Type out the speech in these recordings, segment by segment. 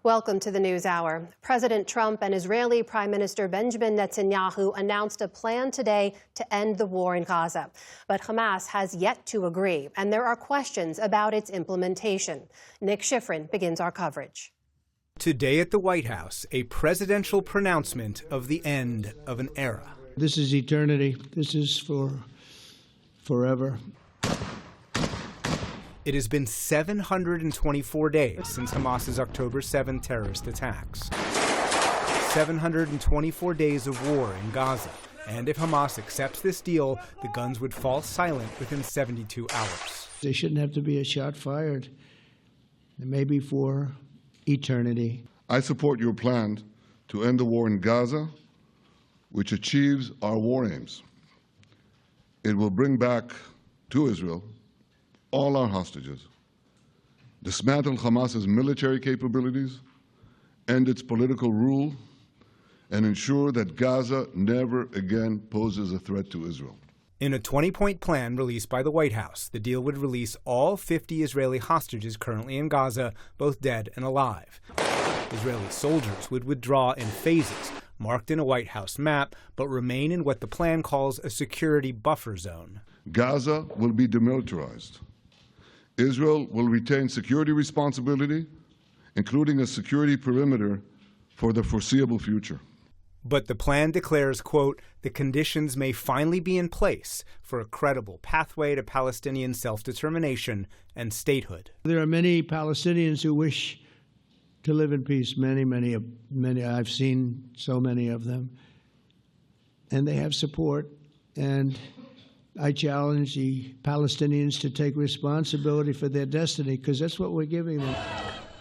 Welcome to the News Hour. President Trump and Israeli Prime Minister Benjamin Netanyahu announced a plan today to end the war in Gaza. But Hamas has yet to agree, and there are questions about its implementation. Nick Schifrin begins our coverage. Today at the White House, a presidential pronouncement of the end of an era. This is eternity. This is for forever. It has been 724 days since Hamas's October 7 terrorist attacks. 724 days of war in Gaza. And if Hamas accepts this deal, the guns would fall silent within 72 hours. There shouldn't have to be a shot fired, maybe for eternity. I support your plan to end the war in Gaza, which achieves our war aims. It will bring back to Israel all our hostages, dismantle Hamas's military capabilities, end its political rule, and ensure that Gaza never again poses a threat to Israel. In a 20-point plan released by the White House, the deal would release all 50 Israeli hostages currently in Gaza, both dead and alive. Israeli soldiers would withdraw in phases, marked in a White House map, but remain in what the plan calls a security buffer zone. Gaza will be demilitarized. Israel will retain security responsibility, including a security perimeter for the foreseeable future. But the plan declares, quote, the conditions may finally be in place for a credible pathway to Palestinian self-determination and statehood. There are many Palestinians who wish to live in peace, many. I've seen so many of them. And they have support, and I challenge the Palestinians to take responsibility for their destiny, because that's what we're giving them.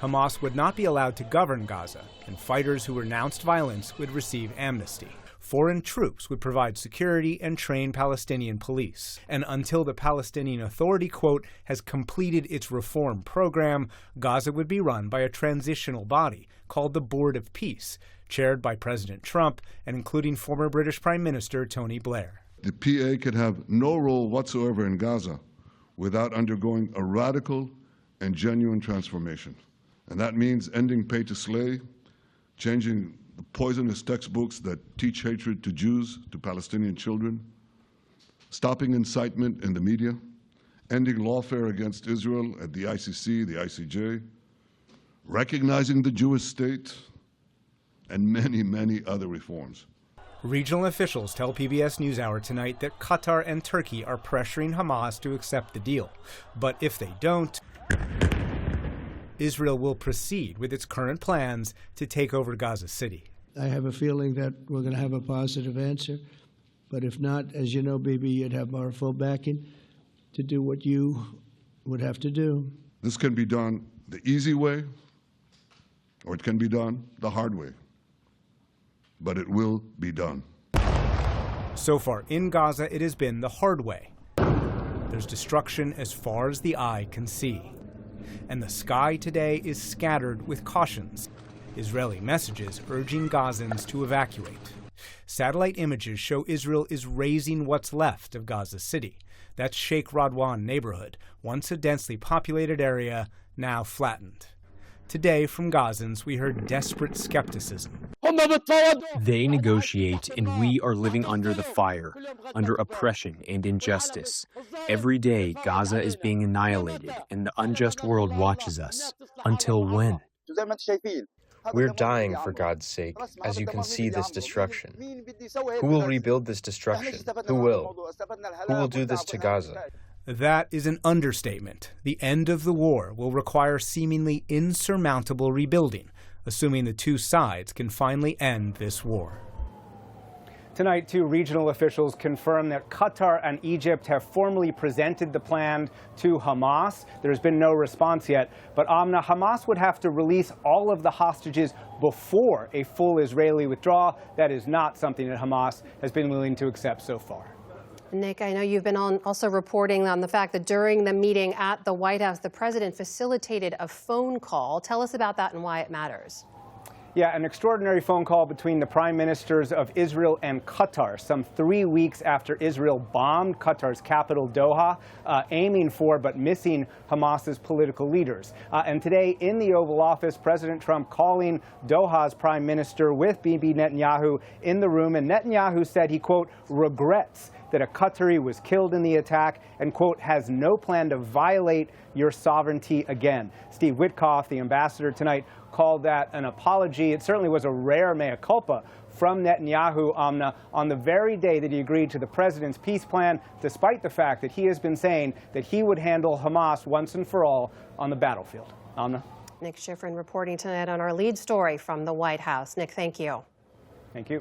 Hamas would not be allowed to govern Gaza, and fighters who renounced violence would receive amnesty. Foreign troops would provide security and train Palestinian police. And until the Palestinian Authority, quote, has completed its reform program, Gaza would be run by a transitional body called the Board of Peace, chaired by President Trump and including former British Prime Minister Tony Blair. The PA could have no role whatsoever in Gaza without undergoing a radical and genuine transformation. And that means ending pay to slay, changing the poisonous textbooks that teach hatred to Jews, to Palestinian children, stopping incitement in the media, ending lawfare against Israel at the ICC, the ICJ, recognizing the Jewish state, and many other reforms. Regional officials tell PBS News Hour tonight that Qatar and Turkey are pressuring Hamas to accept the deal. But if they don't, Israel will proceed with its current plans to take over Gaza City. I have a feeling that we're going to have a positive answer. But if not, as you know, Bibi, you'd have our full backing to do what you would have to do. This can be done the easy way, or it can be done the hard way. But it will be done. So far in Gaza, it has been the hard way. There's destruction as far as the eye can see. And the sky today is scattered with cautions. Israeli messages urging Gazans to evacuate. Satellite images show Israel is razing what's left of Gaza City. That's Sheikh Radwan neighborhood, once a densely populated area, now flattened. Today, from Gazans, we heard desperate skepticism. They negotiate, and we are living under the fire, under oppression and injustice. Every day, Gaza is being annihilated, and the unjust world watches us. Until when? We're dying, for God's sake, as you can see this destruction. Who will rebuild this destruction? Who will? Who will do this to Gaza? That is an understatement. The end of the war will require seemingly insurmountable rebuilding, assuming the two sides can finally end this war. Tonight, two regional officials confirm that Qatar and Egypt have formally presented the plan to Hamas. There's been no response yet, but Amna, Hamas would have to release all of the hostages before a full Israeli withdrawal. That is not something that Hamas has been willing to accept so far. Nick, I know you've been also reporting on the fact that during the meeting at the White House, the president facilitated a phone call. Tell us about that and why it matters. Yeah, an extraordinary phone call between the prime ministers of Israel and Qatar, some 3 weeks after Israel bombed Qatar's capital, Doha, aiming for but missing Hamas's political leaders. And today in the Oval Office, President Trump calling Doha's prime minister with Bibi Netanyahu in the room. And Netanyahu said he, quote, regrets that a Qatari was killed in the attack and, quote, has no plan to violate your sovereignty again. Steve Witkoff, the ambassador tonight, called that an apology. It certainly was a rare mea culpa from Netanyahu on the very day that he agreed to the president's peace plan, despite the fact that he has been saying that he would handle Hamas once and for all on the battlefield. Amna? Nick Schifrin reporting tonight on our lead story from the White House. Nick, thank you. Thank you.